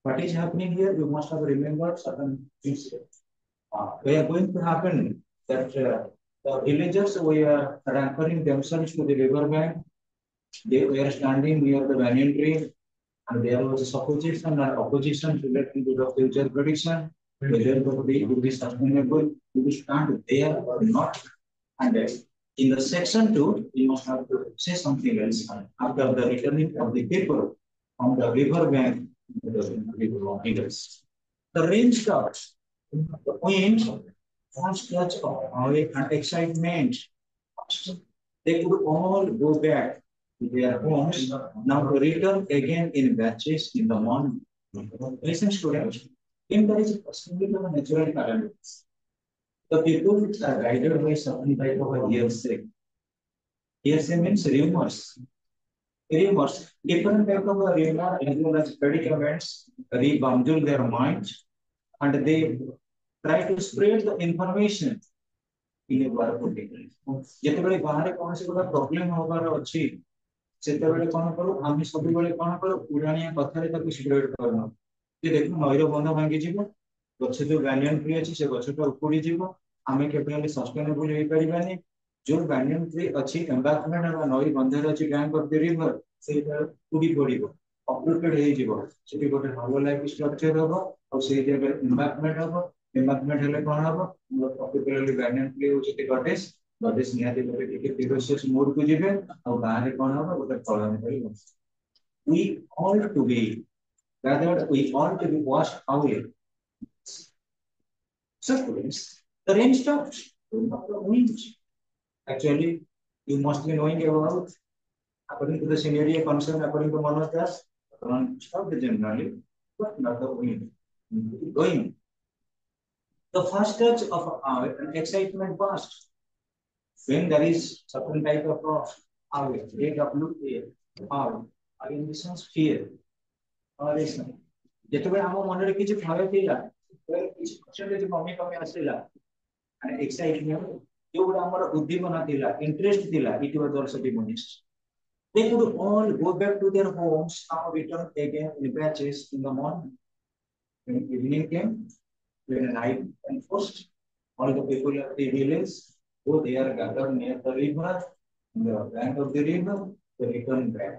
What is happening here? You must have remembered certain things. We are going to happen that the villagers were anchoring themselves to the river bank. They were standing near the banyan tree, and there was supposition and opposition relating to the future prediction, whether the tree will be sustainable, will stand there or not. And in the section 2, we must have to say something else. After the returning of the people from the river bank, the leaders. The rain starts. The wind first touch of awe and excitement. They could all go back to their homes, now to return again in batches in the morning. Listen, students, if there is a possibility of a natural calamities, the people are guided by certain type of a hearsay. Hearsay means rumors. Rumors. Different type of a rumor as well as predicaments rebundle their minds and they try to spread the information in a particular. ଯେତେବେଳେ ବାହାରେ କୌଣସି ଗୋଟେ problem ହବାର ଅଛି ସେତେବେଳେ କଣ କରୁ ଆମେ ସବୁବେଳେ କଣ କରୁ ପୁରାଣିଆ କଥାରେ ତାକୁ ସ୍ପ୍ରେଡ କରିନୁ ଯେ ଦେଖୁ ନଈର ବନ୍ଧ ଭାଙ୍ଗିଯିବ ଗଛ ଯୋଉ ବ୍ୟାନିୟନ ଟ୍ରି ଅଛି ସେ ଗଛଟା ଉପୁଡି ଯିବ ଆମେ କେବେ ହେଲେ ସଷ୍ଟେନେବୁଲ ହେଇପାରିବାନି ଯୋଉ ବ୍ୟାନିୟନ ଟ୍ରି ଅଛି ଏମ୍ବାଙ୍କମେଣ୍ଟ ବା ନଈ ବନ୍ଧରେ ଅଛି ବ୍ୟାଙ୍କ ଅଫ ଦି ରିଭର ସେଇଟା ଉପୁଡି ପଡିବ ଅପଲୁଟେଡ ହେଇଯିବ ସେଠି ଗୋଟେ ଭଲ ଲାଇଫ ଷ୍ଟ୍ରକ୍ଚର ହବ ଆଉ ସେଇ ଜାଗାରେ ଏମ୍ବାଙ୍କମେଣ୍ଟ ହବ ଏମ୍ବାଙ୍କମେଣ୍ଟ ହେଲେ କଣ ହବ particularly banyan tree ହଉଛି goddess goddess ନିହାତି ଭାବେ ଟିକେ ferocious mood କୁ ଯିବେ ଆଉ ଗାଁରେ କଣ ହବ ଗୋଟେ ପ୍ରଳୟ ଭଳି ହବ we all to be gathered we all to be washed away so students the rain stops actually you must be knowing about according to the scenario concern according to Manoj Das rain stopped generally but not the wind going the first touch of an excitement burst when there is certain type of AWA in this sense fear or ଯେତେବେଳେ ଆମ ମନରେ କିଛି ଭୟ ଥିଲା କିଛି percentage କମି କମି ଆସିଲା and excitement ଯୋଉଗୁଡ଼ା ଆମର ଉଦ୍ଦୀପନା ଥିଲା ଇଣ୍ଟରେଷ୍ଟ ଥିଲା it was also diminished they could all go back to their homes now return again in batches in the morning when evening came when night enforced all the people of the village go they are gathered near the river the bank of the river they return back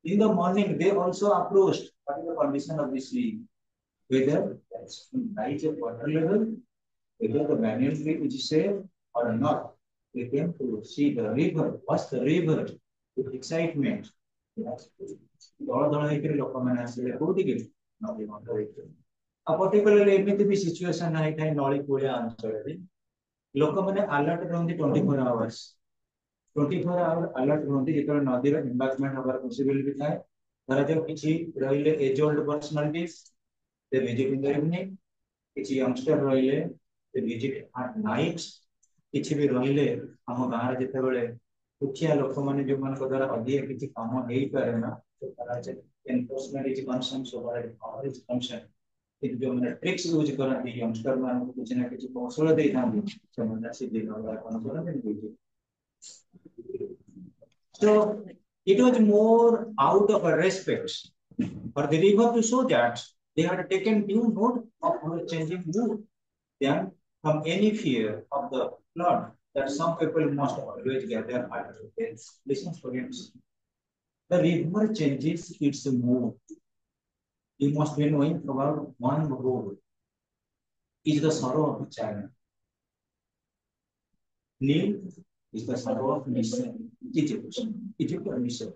in the morning they also approached what is the condition of the sea whether that's rise of water level whether the banyan tree is safe or not they came to see the river what's the river with excitement ଦଳ ଦଳ ହେଇକରି ଲୋକମାନେ ଆସିଲେ କୋଉଠିକି ନଦୀ ବନ୍ଧ ହେଇକରି ଆଉ ପର୍ଟିକୁଲାରଲି ଏମିତି ବି ସିଚୁଏସନ ହେଇଥାଏ ନଳୀ କୂଳିଆ ଅଞ୍ଚଳରେ ଲୋକମାନେ ଆଲର୍ଟ ରୁହନ୍ତି 24 hours 24 hour ଆଲର୍ଟ ରୁହନ୍ତି ଯେତେବେଳେ ନଦୀର ଏମ୍ବାଙ୍କମେଣ୍ଟ ହବାର ପସିବିଲିଟି ଥାଏ ଧରାଯାଉ କିଛି ରହିଲେ ଏଜ ଓଲ୍ଡ ପର୍ସନାଲିଟିଜ ଦେ ଭିଜିଟ ଇନ ଦ ଇଭିନିଂ କିଛି ୟଙ୍ଗଷ୍ଟର ରହିଲେ ଦେ ଭିଜିଟ ଆଟ୍ ନାଇଟ୍ କିଛି ବି ରହିଲେ ଆମ ଗାଁରେ ଯେତେବେଳେ ମୁଖିଆ ଲୋକମାନେ ଯୋଉମାନଙ୍କ ଦ୍ୱାରା ଅଧିକ କିଛି କାମ ହେଇପାରେ ନା enforcement is concern so far is concern କିନ୍ତୁ ଯୋଉମାନେ ଟ୍ରିକ୍ସ ୟୁଜ କରନ୍ତି ୟଙ୍ଗଷ୍ଟର ମାନଙ୍କୁ କିଛି ନା କିଛି କୌଶଳ ଦେଇଥାନ୍ତି ସେମାନେ ଆସି ଦିନ ବେଳା କଣ କରନ୍ତି so it was more out of a respect for the river to show that they had taken due note of our changing mood than from any fear of the flood that some people must always gather at this. Listen, students. The river changes its mood. You must be knowing about one road is the sorrow of the child. Nil is the sorrow of mission. Egypt. Egypt or mission.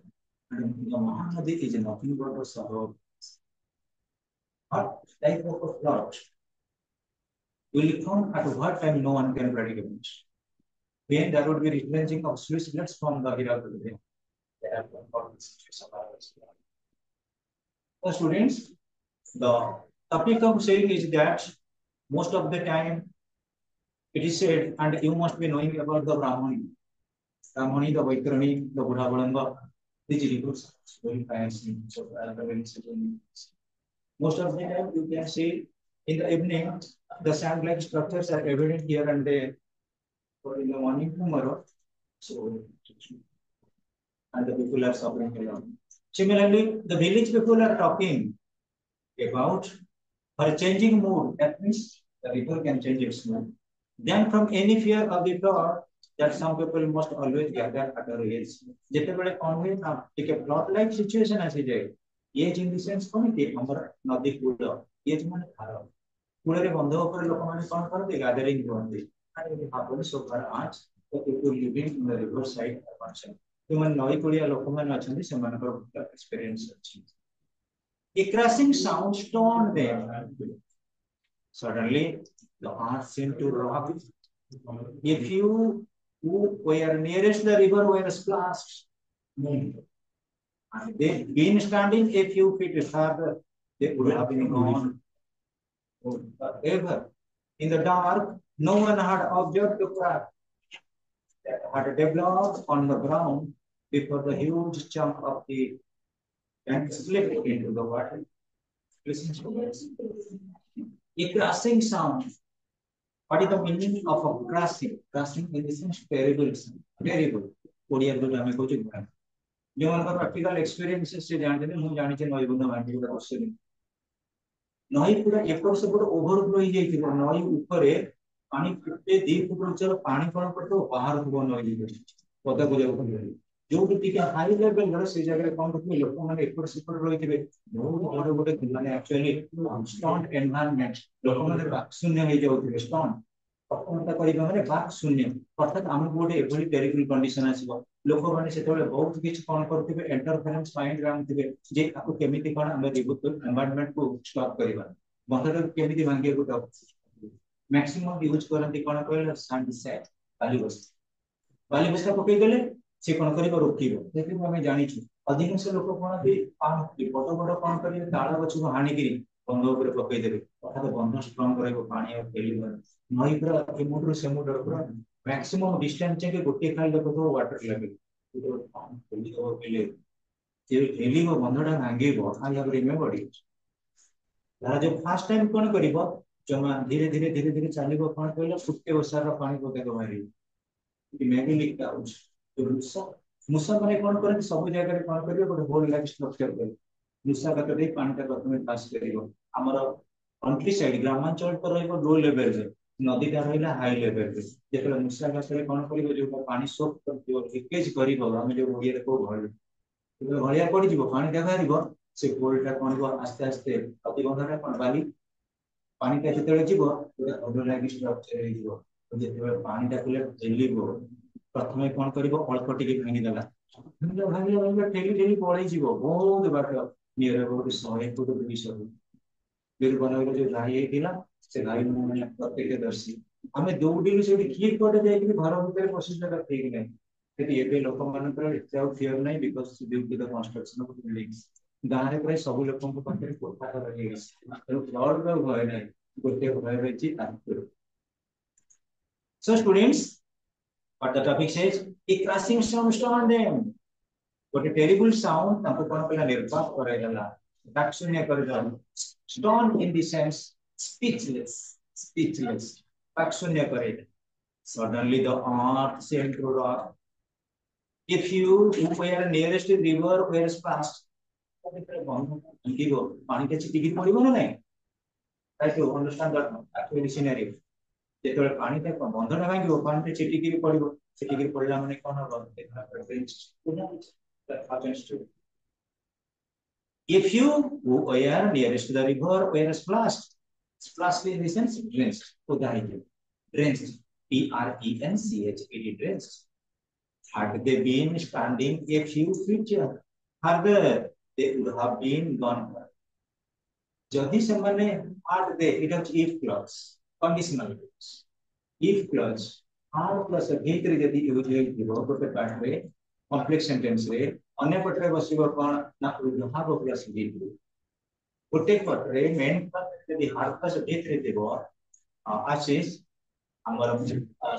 And the Mahanadi is nothing but a sorrow. What type of a flood will come at what time no one can predict it. When there would be replenishing of Swiss bloods from the Hirakudu. So students, the topic of saying is that most of the time it is said, and you must be knowing about the Brahmani, the Vaikrani, the Buddha Balanga, the Jiribus, very fancy. So most of the time you can see in the evening the sand-like structures are evident here and there. But in the morning tomorrow, so and the people are suffering alone. Similarly, the village people are talking about for changing mood. That means the river can change its mood. Then from any fear of the flood, that some people must always gather at the rails. ଯେତେବେଳେ କଣ ହୁଏ ନା ଟିକେ flood like situation ଆସିଯାଏ ये in the sense କଣ କି ଆମର ନଦୀ କୂଳ ये ମାନେ ଖାର କୂଳରେ ବନ୍ଧ ଉପରେ ଲୋକମାନେ କଣ କରନ୍ତି gathering ହୁଅନ୍ତି and it happens so far much the people living in the river side are concerned ଯୋଉମାନେ ନଈ କୂଳିଆ ଲୋକମାନେ ଅଛନ୍ତି ସେମାନଙ୍କର experience ଅଛି a crashing sound stoned them. Suddenly, the earth seemed to rock. A few who were nearest the river were splashed. And they been standing a few feet further, they would have been gone forever. In the dark, no one had observed the crack that had developed on the ground before the huge chunk of the tank slipped into the water. Listen to this. A crashing sound. What is the meaning of a crashing? Crashing in the sense terrible sound. Terrible. Korea do ଆମେ କହୁଛୁ ଯେଉଁମାନଙ୍କର practical experience ସେ ଜାଣିଛନ୍ତି ମୁଁ ଜାଣିଛି ନଈବନ୍ଧ ଭାଙ୍ଗି ଗୋଟେ ବସିନି ନଈ ପୁରା ଏପଟ ସେପଟ ଓଭରଫ୍ଲୋ ହେଇଯାଇଥିବ ନଈ ଉପରେ ପାଣି ଫୁଟେ 2 ଫୁଟ ଉଚ୍ଚର ପାଣି କଣ କରୁଥିବ ବାହାରକୁ ନଈ ପଦାକୁ ଯାଉଥିବ ଯୋଉଠି ଟିକେ ହାଇ ଲେଭେଲର ସେଇ ଜାଗାରେ କଣ କରୁଥିବେ ଲୋକମାନେ ଏପଟ ସେପଟ ରହିଥିବେ ବହୁତ ବଡ ଗୋଟେ ମାନେ ଆକ୍ଚୁଆଲି ଷ୍ଟଣ୍ଟ ଏନଭାୟରନମେଣ୍ଟ ଲୋକମାନେ ବାକ୍ଶୂନ୍ୟ ହେଇଯାଉଥିବେ ଷ୍ଟଣ୍ଟ କଥାବାର୍ତ୍ତା କରିବା ମାନେ ବାକ୍ଶୂନ୍ୟ ଅର୍ଥାତ୍ ଆମକୁ ଗୋଟେ ଏଭଳି ଟେରିବଲ କଣ୍ଡିସନ ଆସିବ ଲୋକମାନେ ସେତେବେଳେ ବହୁତ କିଛି କଣ କରୁଥିବେ ଏଣ୍ଟରଫେରେନ୍ସ ମାଇଣ୍ଡରେ ଆଣୁଥିବେ ଯେ ଆକୁ କେମିତି କଣ ଆମେ ଏନଭାୟରନମେଣ୍ଟକୁ ଷ୍ଟପ୍ କରିବା ବନ୍ଧଟାକୁ କେମିତି ଭାଙ୍ଗିବାକୁ ମ୍ୟାକ୍ସିମମ୍ ୟୁଜ କରନ୍ତି କଣ କହିଲେ ସାଣ୍ଡ ବାଲି ବସ୍ତା ପକେଇଦେଲେ ସେ କଣ କରିବ ରୋକିବ ଯେହେତୁ ଆମେ ଜାଣିଛୁ ଅଧିକାଂଶ ଲୋକ କଣ ବଡ ବଡ କଣ କରିବେ ତାଳ ଗଛକୁ ହାଣିକିରି ବନ୍ଧ ଉପରେ ପକେଇଦେବେ ଅର୍ଥାତ୍ ବନ୍ଧ ଷ୍ଟ୍ରଙ୍ଗ ରହିବ ପାଣି ଆଉ ଫେରିବନି ନଈ ପୁରା ଏମୁଣ୍ଡରୁ ସେମୁଣ୍ଡର ପୁରା ମ୍ୟାକ୍ସିମମ୍ ଡିଷ୍ଟାନ୍ସ ଯାକେ ଗୋଟିଏ ଖାଲି ଦେଖୁଥିବ ୱାଟର ଲେଭେଲ ଠେଲିବ ବନ୍ଧଟା ଭାଙ୍ଗିବ ଆଇ ହାଭ୍ ରିମେମ୍ବର୍ଡ ଇଟ୍ ତାର ଯୋଉ ଫାର୍ଷ୍ଟ ଟାଇମ କଣ କରିବ ଜମା ଧୀରେ ଧୀରେ ଧୀରେ ଧୀରେ ଚାଲିବ କଣ କହିଲ ଫୁଟେ ଓସାର ପାଣି ପକେଇବ ମାରିବ ମେବି ଲିକ୍ ଆଉଟ୍ ମୂଷା ମାନେ କଣ କରନ୍ତି ସବୁ ଜାଗାରେ କଣ କରିବେ ଗୋଟେ ହୋଲ ଲାଇଫ ଷ୍ଟ୍ରକ୍ଚର କରିବେ ମୂଷା ଗାତ ଦେଇ ପାଣିଟା ପ୍ରଥମେ ପାସ୍ କରିବ ଆମର କଣ୍ଟ୍ରି ସାଇଡ ଗ୍ରାମାଞ୍ଚଳ ତ ରହିବ ଲୋ ଲେଭେଲରେ ନଦୀଟା ରହିଲା ହାଇ ଲେଭେଲରେ ଯେତେବେଳେ ମୂଷା ଗାତରେ କଣ କରିବ ଯୋଉଟା ପାଣି ସୋକ୍ କରିଥିବ ଲିକେଜ କରିବ ଆମେ ଯୋଉ ଓଡ଼ିଆରେ କହୁ ଘଳି ଯେତେବେଳେ ଘଳିଆ ପଡିଯିବ ପାଣିଟା ବାହାରିବ ସେ ଗୋଲଟା କଣ ହେବ ଆସ୍ତେ ଆସ୍ତେ ପ୍ରତିବନ୍ଧଟା କଣ ବାଲି ପାଣିଟା ଯେତେବେଳେ ଯିବ ଗୋଟେ ଭଲ ଲାଗି ଷ୍ଟ୍ରକ୍ଚର ହେଇଯିବ ଯେତେବେଳେ ପାଣିଟା କଲେ ଠେଲିବ ପ୍ରଥମେ କଣ କରିବ ଅଳ୍ପ ଟିକେ ଭାଙ୍ଗିଦେଲା ଭାଙ୍ଗିଲା ଠେଲି ଠେଲି ପଳେଇଯିବ ବହୁତ ବାଟ ନିୟର ଗୋଟେ 100 ଫୁଟ 200 ଫୁଟ ବୀରବନର ଯୋଉ ଘାଇ ହେଇଥିଲା ସେ ଘାଇ ମାନେ ପ୍ରତ୍ୟକ୍ଷଦର୍ଶୀ ଆମେ ଦୌଡ଼ିଲୁ ସେଠି କିଏ କୁଆଡେ ଯାଇକି ଘର ଭିତରେ ପଶିଯିବାଟା ଠିକ ନାହିଁ ସେଠି ଏବେ ଲୋକମାନଙ୍କର ଏତେ ଆଉ ଫିୟର ନାହିଁ because due to the construction of buildings ଗାଁରେ ପ୍ରାୟ ସବୁ ଲୋକଙ୍କ ପାଖରେ କୋଠା ଘର ହେଇଯାଇଛି ତେଣୁ ଫ୍ଲଡର ଭୟ ନାହିଁ ଗୋଟେ ଭୟ ରହିଛି ତାଙ୍କର so students what the topic says a crashing sound stoned them what a terrible sound ତାଙ୍କୁ କଣ କଲା ନିର୍ବାକ କରାଇଦେଲା ଦାକ୍ଷିଣ୍ୟ କରିଦେଲା stone in the sense speechless ଦାକ୍ଷିଣ୍ୟ କରାଇଦେଲା suddenly the earth seemed to rock if you who were nearest the river were splashed ପାଣିଟା ଛିଟିକି ପଡିବ ନା ନାଇଁ try to understand that actually scenario ଯେତେବେଳେ ପାଣିଟା ବନ୍ଧଟା ଭାଙ୍ଗିବ ପାଣିଟା ଛିଟିକିରି ପଡିବ ଛିଟିକିରି ପଡିଲା ମାନେ କଣ ହବ if you who were nearest to the river were splashed in the sense drenched drenched drenched had they been standing a few feet further they would have been gone ଯଦି ସେମାନେ had they it is if clause conditional clause if clause are plus ଭିତରେ ଯଦି use ହେଇଥିବ ଗୋଟେ ପାର୍ଟରେ complex sentence ରେ ଅନ୍ୟ ପଟରେ ବସିବ କଣ ନା would have plus did ଗୋଟେ ପଟରେ ମେନ୍ ଯଦି had plus ଭିତରେ ଥିବ ଆଶିଷ ଆମର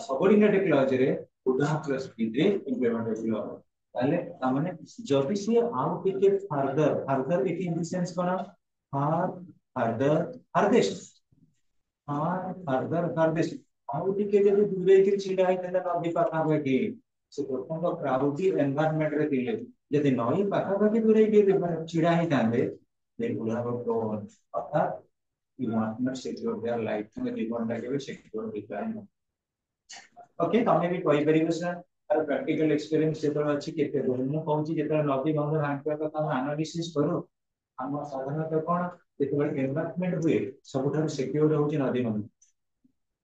ସବଅର୍ଡିନେଟ କ୍ଲଜ ରେ would have plus did ରେ ଇମ୍ପ୍ଲିମେଣ୍ଟ ହେଇଯିବ ତାହେଲେ ତାମାନେ ଯଦି ସିଏ ଆଉ ଟିକେ ଫର୍ଦର ଇଟ ଇନ ଦି ସେନ୍ସ କଣ farthest ଆଉ ଟିକେ ଯଦି ଦୂରେଇକି ଛିଡା ହେଇଥାନ୍ତା ନଦୀ ପାଖାପାଖି ସେ ପ୍ରଥମ କ୍ରାଉଡି ଏନଭାରନମେଣ୍ଟ ରେ ଥିଲେ ଯଦି ନଈ ପାଖାପାଖି ଦୂରେଇକି ଛିଡା ହେଇଥାନ୍ତେ they will have a flow of you want not secure their life to the one that you secure with them. Okay, तमें भी कोई परिवेशन और प्रैक्टिकल एक्सपीरियंस जेतरा अछि केते ମୁଁ କହୁଛି ଯେତେବେଳେ ନଦୀ ବନ୍ଧ ଭାଙ୍ଗିବା କଥା ଆମେ ଆନାଲିସିସ୍ କରୁ ଆମ ସାଧାରଣତଃ କଣ ଯେତେବେଳେ ଏନଭାୟରନମେଣ୍ଟ ହୁଏ ସବୁଠାରୁ ସିକ୍ୟୁର ହେଉଛି ନଦୀ ବନ୍ଧ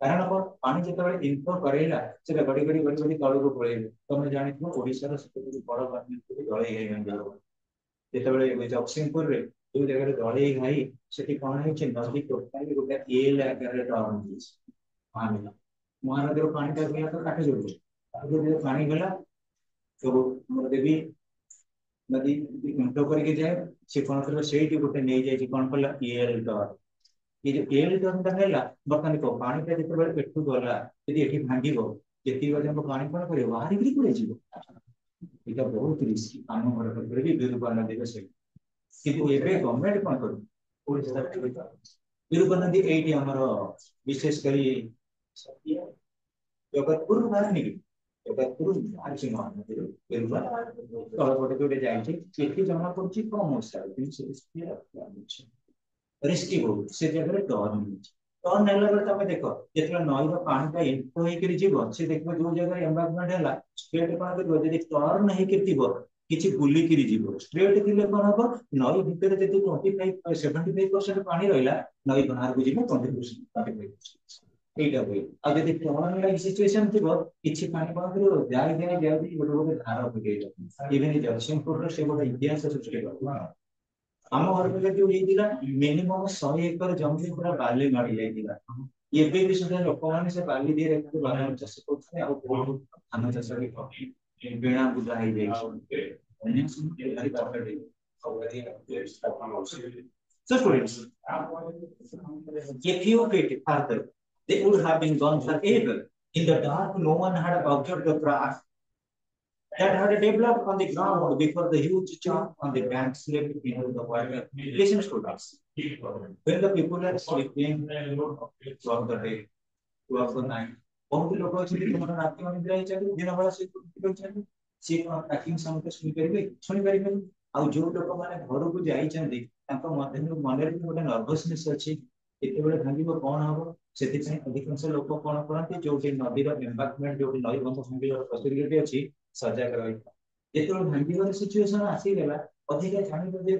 କାରଣ କଣ ପାଣି ଯେତେବେଳେ ଇନଫ୍ଲୋ କରେଇଲା ସେଟା ଗଡି ଗଡି ଗଡି ଗଡି ତଳକୁ ପଳେଇବ ତମେ ଜାଣିଥିବ ଓଡିଶାର ସବୁଠୁ ବଡ ବାନ୍ଧି ଦଳେଇ ଘାଇ ଭାଙ୍ଗିବ ଯେତେବେଳେ ଜଗତସିଂହପୁରରେ ଯୋଉ ଜାଗାରେ ଦଳେଇ ଘାଇ ସେଠି କଣ ହେଇଛି ନଦୀ ଟୋଟାଲି ଗୋଟେ ଏଲ୍ ଆକାରରେ ଟର୍ନ ହେଇଛି ମହାନଦୀ ମହାନଦୀର ପାଣିଟା ଗଲା ତ କାଟି ଯାଉଛି ତାପରେ ପାଣି ଗଲା ସବୁ ଦେବୀ नदी उल्टो करके जाए से कौन कर से गोटे नहीं जाए कौन कला एल टर्न ये जो एल टर्न टा है बर्तमान को पानी टा जिते बेले पेटू गला यदि एठी भांगिबो जेती बजे हम पानी कोन करे बाहर गिरी पड़े जीवो एटा बहुत रिस्क आम घर पर भी बिरुपा नदी के से किंतु एबे गवर्नमेंट कोन करू ओडिसा बिरुपा नदी एठी हमर विशेष करी जगतपुर बाहर निकली जगतपुर बाहर से महानदी बिरुपा तलपटे जोटे जाइए एठी जमा पड़ुची कम ओसा रिस्की बहुत से जगह टर्न टर्न नेला बेले तमे देखो जेतला नईर पानी इनफ्लो होइकरी जीवो से देखबो जो जगह एनवायरनमेंट हैला स्ट्रेट पानी करबो जदि टर्न होइकरी जीवो किछि बुली करी जीवो स्ट्रेट दिले कोन हबो नई भितर जदि 25 75% पानी रहिला नई बाहर को जीवो 20% 25% एटा होई आ जदि टर्न लाइक सिचुएशन थिबो किछि पानी कोन करिवो जाई जाई जाई गोटे गोटे धारा पकेइला इवन जगतसिंहपुर से गोटे इतिहास सृष्टि करबो आम घर पे जो होता मिनिमम 100 एकर जमी पूरा बाली मारी जाइला एबे भी सुधा लोक माने से बाली दे रखते बादाम चाष करते आ बहुत धान चाष भी बेणा बुझा हो जाए So students, if you get further, they would have been gone forever. In the dark, no one had observed the craft that had developed on the ground before the huge chunk on the bank slipped into the water. Listen, students. When the people are sleeping throughout the day, throughout the night, बहुत लोग actually तुम्हारा रात में निद्रा ही चली दिन भर से कुछ चली सी पैकिंग साउंड को सुनी परिबे आ जो लोग माने घर को जाई चंदी तांको मन रे गोटे नर्वसनेस अछि एते बेले भांगिबो कोन हबो सेति पय अधिकांश लोक कोन करंती जो नदी रो एम्बैंकमेंट जो नदी बंध भांगिबो पॉसिबिलिटी अछि सजग रही जेतो भांगिबो सिचुएशन आसी गेला अधिक जानि जे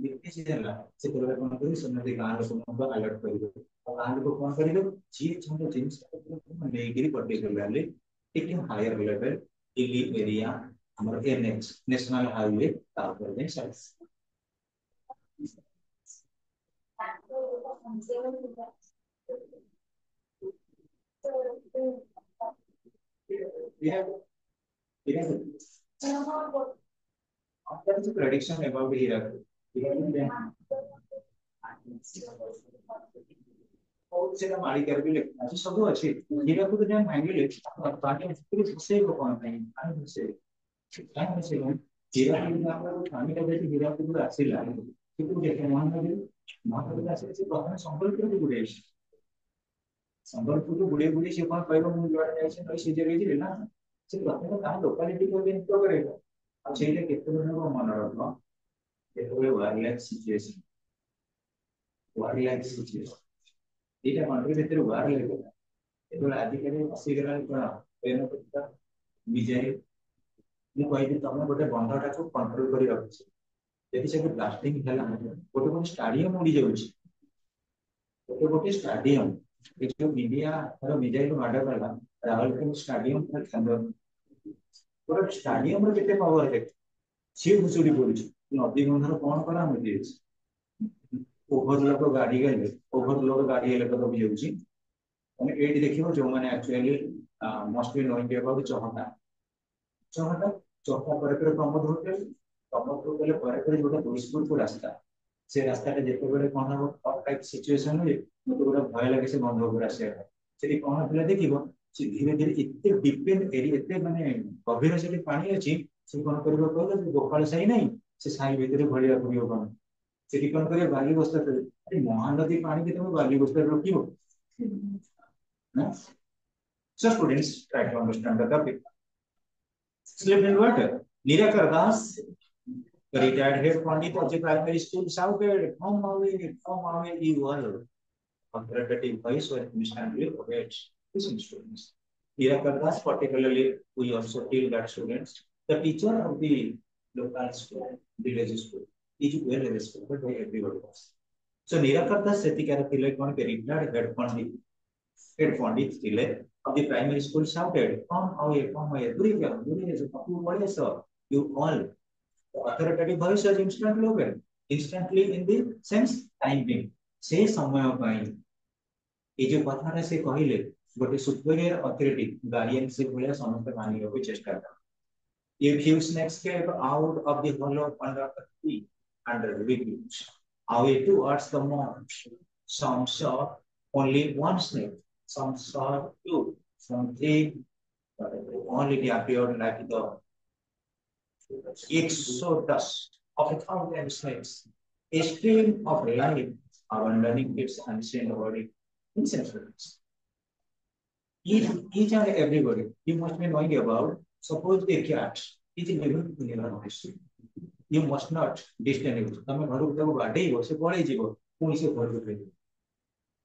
देखि देला से तोरे कोन करी समझे गां लोक को अलर्ट करिबो गां लोक कोन करिबो जी छंद जिंस नेगिरी पर्टिकुलरली एक हायर लेवल दिल्ली एरिया हमर एनएच नेशनल हाईवे तापर दे side we have there is a prediction about Hirakud. बहुत से मारी कर भी लेकिन अच्छी सब अच्छी हीराकुद जब भांगिले पानी पूरी से को कौन नहीं पानी से काय से हीराकुद आपण पानी का देखि हीराकुद आसीला किंतु देखे महानदी आसे से प्रथम संबलपुर गुडे संबलपुर गुडे गुडे से कोन कहबो मु जोडा जाय से से जगह जे ना से प्रथम का लोकालिटी को दिन तो करेगा अब से केते को मन रखो केते वायरलेस सिचुएशन एटा कंट्री भीतर वार लेबो एतोला आदिकरी सिगरा कोन पेन पत्ता विजय मु कहि तमे गोटे बंधटा को कंट्रोल करी रखछि यदि से ब्लास्टिंग हैला गोटे गोटे स्टेडियम उड़ी जाउछि गोटे गोटे स्टेडियम ए जो मीडिया रो मिजाइल माडा करला रावलपिंडी स्टेडियम पर खंडर गोटे स्टेडियम रो केते पावर है सी घुसुड़ी पड़ुछि नदी बंधर कोन करा मुझे ओवरलोड गाड़ी गले ओवरलोड गाड़ी गले तो भी जाउछि माने एडी देखिबो जो माने actually must be knowing about चहटा चहटा चहटा पर प्रमोद होटल पर जोटा दुष्पुर को रास्ता से रास्ता जेते बेले कोन हो टाइप सिचुएशन हो मते गोटा भय लागे से बंध हो रास्ता सेठी कोन पिला देखिबो से धीरे धीरे इत्ते डिपेंड एरिया इत्ते माने गभीर से पानी अछि से कोन करबो कहले गोपाल साई नहीं से साई भीतर भलिया करियो कोन सेठी कोन करे बाली बस्ता अरे महानदी पानी के तुम बाली बस्ता रोकिबो ना so students try to understand the topic slip in water Nirakar Das The retired head pandit of the primary school shouted, come away, you all. Authoritative voice were instantly obeyed his instructions. Hirakardas, particularly, we also tell that students, the teacher of the local school, village school, is well respected by everybody else. So Nirakardas Setikara Tile Kon retired head pandit Tile of the primary school shouted, come away, you all. The authoritative voice was instantly obeyed. Instantly in the sense timing. Say somewhere by ये जो कथा से कहले गोटे superior authority guardianship भलिया समस्त मानिବାକୁ चेष्टा कर A few snakes came out of the hollow under the tree and refuge away towards the marsh. Some saw only one snake, some saw two, some three, but only they appeared like the exodus of 1,000 snakes, a stream of life abandoning its ancient body in centuries. Each and everybody, you must be knowing about, suppose a cat is living in your house. You must not disturb it. तमें घर को जब बाटे ही से पड़े जीवो, कोई से घर को भेजो.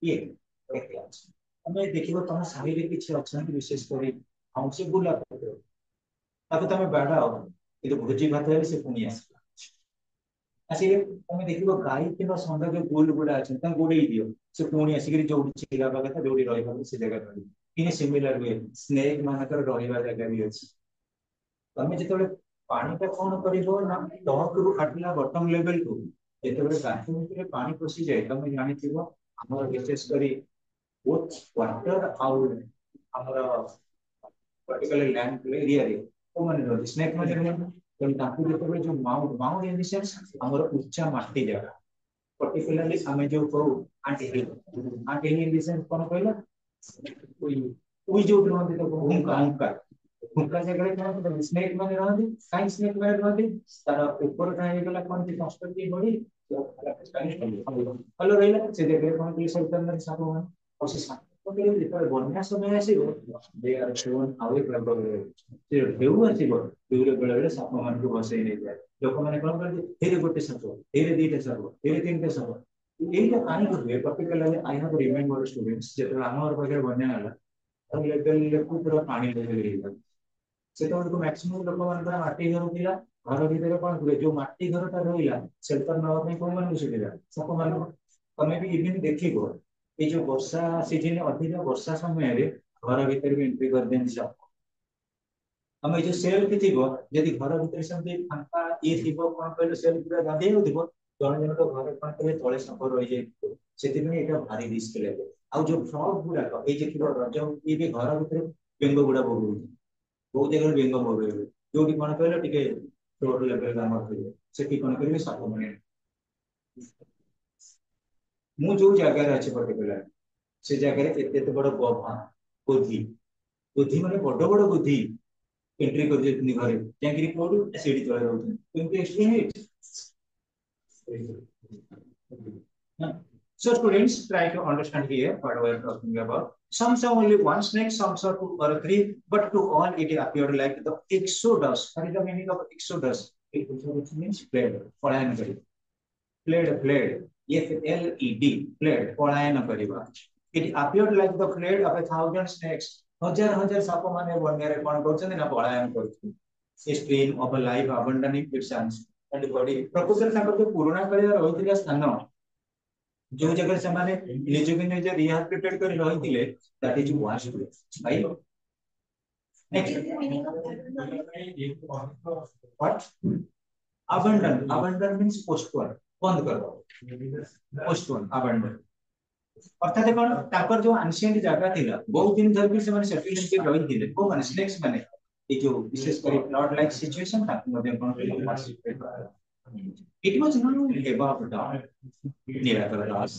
ये एक cat. हमें देखिए तमें सारी रे किसी ऑप्शन की विशेष करी हमसे बुला करते हो. तब तमें बैठा हो, ये तो भोजी भात है से पुनिया से. ଆସିକି ତମେ ଦେଖିବ ଗାଈ କିମ୍ବା ଷଣ୍ଢ ଯୋଉ ଗୋଲ ଗୁଡା ଅଛନ୍ତି ତାଙ୍କୁ ଗୋଡେଇ ଦିଅ ସେ ପୁଣି ଆସିକି ଯୋଉଠି ଛିଡାବା କଥା ଯୋଉଠି ରହିବା କଥା ସେ ଜାଗା ରହିବ କିନ୍ତୁ ସିମିଲାର ହୁଏ ସ୍ନେକ୍ ମାନଙ୍କର ରହିବା ଜାଗା ବି ଅଛି ତମେ ଯେତେବେଳେ ପାଣିଟା କଣ କରିବ ନା ତଳକୁ କାଟିଲା ବଟମ ଲେଭେଲକୁ ଯେତେବେଳେ ଗାଈ ଭିତରେ ପାଣି ପଶିଯାଏ ତମେ ଜାଣିଥିବ ଆମର ବିଶେଷ କରି ବୋଥ୍ ୱାଟର ଆଉ ଆମର particularly land area रे କୋଉମାନେ ରହନ୍ତି ସ୍ନେକ୍ ମାନେ ରୁହନ୍ତି ତେଣୁ ତାଙ୍କୁ ଯେତେବେଳେ ଯୋଉ ମାଉଣ୍ଟ ଇନ୍ ଦି ସେନ୍ସ ଆମର ଉଚ୍ଚା ମାଟି ଜାଗା particularly ଆମେ ଯୋଉ କହୁ ant hill in the sense କଣ କହିଲା ଉଇ ଯୋଉଠି ରହନ୍ତି ତାକୁ ହୁଙ୍କା ଜାଗାରେ କଣ ସ୍ନେକ୍ ମାନେ ରହନ୍ତି କାହିଁ ସ୍ନେକ୍ ମାନେ ରହନ୍ତି ତାର ଉପରଟା ହେଇଗଲା କଣ କନଷ୍ଟ୍ରକ୍ଟିଭ ବଡି ଭଲ ରହିଲା ସେ ଜାଗାରେ କଣ କଲେ ସବୁ ସାପ ମାନେ ଆଉ ସେ ସାପ ଯେତେବେଳେ ବନ୍ୟା ସମୟ ଆସିବ they are shown away from the ସେ ଢେଉ ଆସିବ ଢେଉରେ ବେଳେ ବେଳେ ସାପ ମାନଙ୍କୁ ବସେଇ ନେଇଯାଏ ଲୋକମାନେ କଣ କରନ୍ତି ଧୀରେ ଗୋଟେ ସାପ ଧୀରେ ଦିଟା ସାପ ଧୀରେ ତିନିଟା ସାପ ଏଇଟା କାହିଁକି ହୁଏ particularly I have remembered students ଯେତେବେଳେ ଆମର ପାଖରେ ବନ୍ୟା ହେଲା ଲେଭେଲକୁ ପୁରା ପାଣି ଲେଭେଲ ହେଇଗଲା ସେତେବେଳକୁ ମ୍ୟାକ୍ସିମମ୍ ଲୋକମାନଙ୍କର ମାଟି ଘର ଥିଲା ଘର ଭିତରେ କଣ ହୁଏ ଯୋଉ ମାଟି ଘରଟା ରହିଲା ସେଲ୍ଟର ନେବା ପାଇଁ କୋଉମାନଙ୍କୁ ସୁବିଧା ସାପ ମାନଙ୍କୁ ତମେ ବି ଇଭିନ୍ ଦେଖିବ ଏଇ ଯୋଉ ବର୍ଷା ସିଜନ ଅଧିକ ବର୍ଷା ସମୟରେ ଘର ଭିତରେ ବି ଏଣ୍ଟ୍ରି କରିଦିଅନ୍ତି ସାପ ତମେ ଯୋଉ ସେଲ୍ଫ ଥିବ ଯଦି ଘର ଭିତରେ ସେମିତି ଫାଙ୍କା ଇଏ ଥିବ କଣ କହିଲେ ସେଲ୍ଫ ପୁରା ଗାଧେଇ ହେଉଥିବ ଜଣେ ଜଣଙ୍କ ଘରେ କଣ କହିଲେ ତଳେ ସାପ ରହିଯାଇଥିବ ସେଥିପାଇଁ ଏଇଟା ଭାରି ରିସ୍କ ଲାଗେ ଆଉ ଯୋଉ ଫ୍ରଗ ଗୁଡାକ ଏଇ ଦେଖିବ ରଜ ଇଏ ବି ଘର ଭିତରେ ବେଙ୍ଗ ଗୁଡା ବୋହୁଛନ୍ତି ବହୁତ ଜାଗାରେ ବେଙ୍ଗ ବୋବେଇବେ ଯୋଉଠି କଣ କହିଲେ ଟିକେ ଫ୍ଲୋର ଲେଭେଲ ଆମର ଥିବ ସେଠି କଣ କରିବେ ସାପ ମାନେ ମୁଁ ଯୋଉ ଜାଗାରେ ଅଛି particular ସେ ଜାଗାରେ ଏତେ ଏତେ ବଡ ଗୋଧି ଗୋଧି ମାନେ ବଡ ବଡ ଗୋଧି एंट्री कर देते घरे ଯାଇକି କୋଉଠୁ ସେଠି ତଳେ ରହୁଛନ୍ତି କେମିତି ଏକ୍ସପ୍ଲେନ୍ ହେଇଛି So students try to understand here what we are talking about. Some saw only one snake, some saw two or three, but to all it appeared like the exodus. What is the meaning of exodus? Exodus means fled, पलायन करिबा. Fled, F-L-E-D, fled, पलायन करिबा. It appeared like the fled of 1,000 snakes. हजार हजार shop माने बन्यारे कोन करछन ना पलायन करछन a stream of life abandoning its and body प्रकृति ताकर जो पुराना कालिया रहितिला स्थान जो जगह से माने निज के निज रिहैबिलिटेट कर रहितिले दैट इज वास्ट प्लेस भाई व्हाट abandon means postpone बंद कर दो postpone abandon अर्थात कौन ताकर जो एंशिएंट जगह थिला बहुत दिन धरि से माने सेटलमेंट के रहि थिले को माने स्नेक्स माने ए जो विशेष करी फ्लड लाइक सिचुएशन ताकि मध्ये कोन participate it was not only about the निराकर loss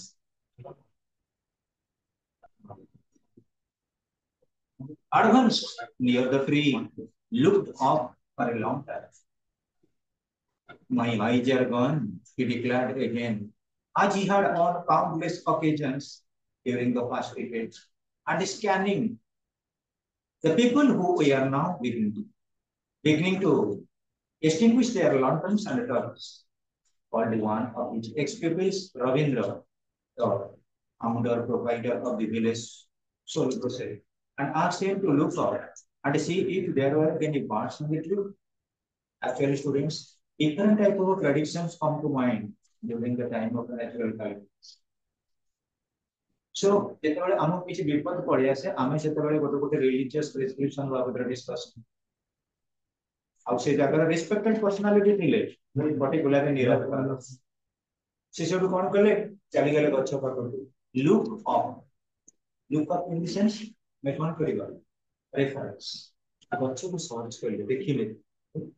advanced near the tree looked up for a long time my eyes are gone he declared again as he had on countless occasions during the past decades, and scanning the people who we are now beginning to Extinguish their lanterns and torches. Called one of his ex-pupils, Ravindra, the founder, provider of the village soul grocery, and asked him to look out and see if there were any parts in the tree. Actually, students, different type of traditions come to mind during the time of natural calamities. So, ଯେତେବେଳେ ଆମକୁ କିଛି ବିପଦ ପଳେଇ ଆସେ ଆମେ ସେତେବେଳେ ଗୋଟେ religious prescription ବାବଦରେ ଡିସ୍କସ ଆଉ ସେ ଜାଗାରେ ରେସ୍ପେକ୍ଟେଡ ପର୍ସନାଲିଟି ଥିଲେ ପର୍ଟିକୁଲାରଲି ନିରବ ସେ ସେଠୁ କଣ କଲେ ଚାଲିଗଲେ ଗଛ ପାଖକୁ look up in the sense ଆମେ କଣ କରିବା ରେଫରେନ୍ସ ଗଛକୁ ସର୍ଚ୍ଚ କଲେ ଦେଖିଲେ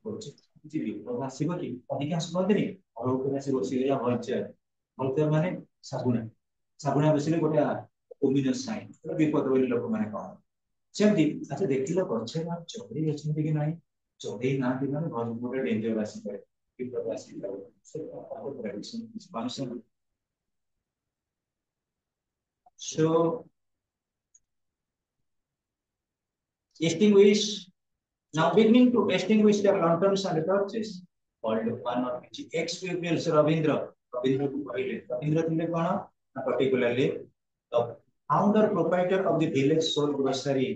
ଗଛ କିଛି ବିପଦ ଆସିବ କି ଅଧିକାଂଶ କୁହନ୍ତିନି ଘର ଉପରେ ଆସି ବସିଗଲା ଭଲଚର ମାନେ ଶାଗୁଣା ଶାଗୁଣା ବସିଲେ ଗୋଟେ ଓମିନିୟସ୍ ସାଇନ୍ ବିପଦ ବୋଲି ଲୋକମାନେ କହନ୍ତି ସେମିତି ଆଚ୍ଛା ଦେଖିଲ ଗଛରେ ଆଉ ଚଢେଇ ଅଛନ୍ତି କି ନାହିଁ ଚଢେଇ ନାହାନ୍ତି ମାନେ ଘରକୁ ଗୋଟେ ଡେଞ୍ଜର ଆସିପାରେ ବିପଦ ଆସିପାରେ so extinguish now beginning to extinguish their lanterns and torches called one of which ex-pupils Ravindra କୁ କହିଲେ ରବୀନ୍ଦ୍ର ଥିଲେ କଣ particularly the founder proprietor of the village soul grocery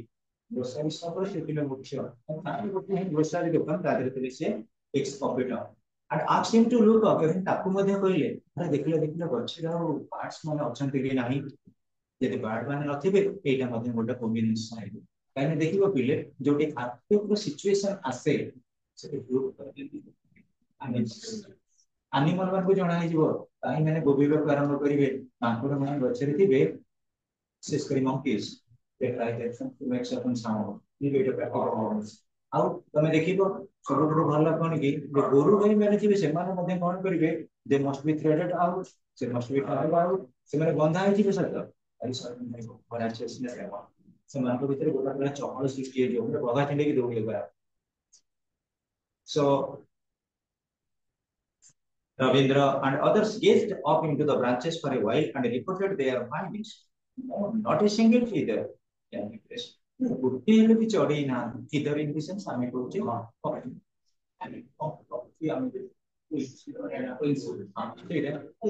shop se ଥିଲେ ମୁଖ୍ୟ ତାଙ୍କ ଗୋଟେ grocery ଦୋକାନ ତା ଦେହରେ ଥିଲେ ସେ ex operator and asked him to look up ଏବଂ ତାକୁ ମଧ୍ୟ କହିଲେ ଆରେ ଦେଖିଲ ଗଛରେ ଆଉ ପାର୍ଟସ ମାନେ ଅଛନ୍ତି କି ନାହିଁ ଯଦି ପାର୍ଟ ମାନେ ନଥିବେ ଏଇଟା ମଧ୍ୟ ଗୋଟେ କମ୍ବିନେସନ ସାଇଡ କାହିଁକି ଦେଖିବ ପିଲେ ଯୋଉଠି ଆର୍ଥିକ ସିଚୁଏସନ ଆସେ ସେଠି ଗ୍ରୁପ କରିଦିଅନ୍ତି ଆନିମଲ ମାନଙ୍କୁ ଜଣା ହେଇଯିବ କାହିଁ ମାନେ ବୋବିବାକୁ ଆରମ୍ଭ କରିବେ ମାଙ୍କଡ ମାନେ ଗଛରେ ଥିବେ ବିଶେଷ କରି monkeys they try their to make certain sound ଆଉ ତମେ ଦେଖିବ ସବୁଠାରୁ ଭଲ କଣ କି ଗୋରୁ ଗାଈ ମାନେ ଥିବେ ସେମାନେ ମଧ୍ୟ କଣ କରିବେ they must be threaded out they must be tied out ସେମାନେ ବନ୍ଧା ହେଇଯିବେ ସତ ସେମାନଙ୍କ ଭିତରେ ଗୋଟେ ଚହଳ ସୃଷ୍ଟି ହେଇଯିବ ଗୋଟେ Bagga ଛିଣ୍ଡେଇକି ଦୌଡ଼ିବେ so Ravindra and others gazed up into the branches for a while and reported their findings. No, not a single feather. ଗୋଟେ ହେଲେ ବି ଚଢେଇ ନାହାନ୍ତି feather in the sense ଆମେ କହୁଛେ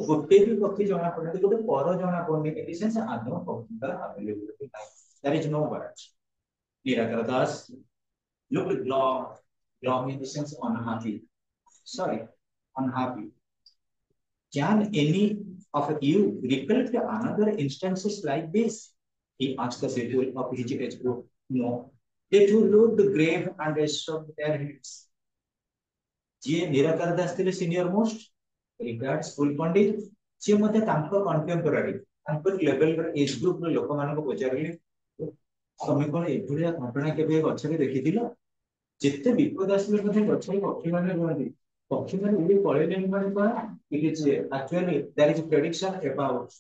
ଗୋଟେ ବି ପକ୍ଷୀ ଜଣା ପଡୁନାହାନ୍ତି ଗୋଟେ ପର ଜଣା ପଡୁନି in the sense ଆଦମ ପକ୍ଷୀଙ୍କର availability ନାହିଁ there is no bird Nirakara Das looked glum in the sense unhappy unhappy. Can any of you recollect another instances like this? He asked the people of his age group. No. They too looked grave and they shook their heads. ଯିଏ ନିରାକାର ଦାସ ଥିଲେ senior most regard school ପଣ୍ଡିତ ସିଏ ମଧ୍ୟ ତାଙ୍କ contemporary ତାଙ୍କ ଲେଭେଲର age ଗ୍ରୁପର ଲୋକମାନଙ୍କୁ ପଚାରିଲେ ତମେ କଣ ଏଭଳିଆ ଘଟଣା କେବେ ଗଛରେ ଦେଖିଥିଲ ଯେତେ ବିପଦ ଆସିଲେ ମଧ୍ୟ ଗଛରେ ପକ୍ଷୀମାନେ ରୁହନ୍ତି ପକ୍ଷୀମାନେ ଉଡି ପଳେଇଲେଣି ମାନେ କଣ it is actually there is a prediction about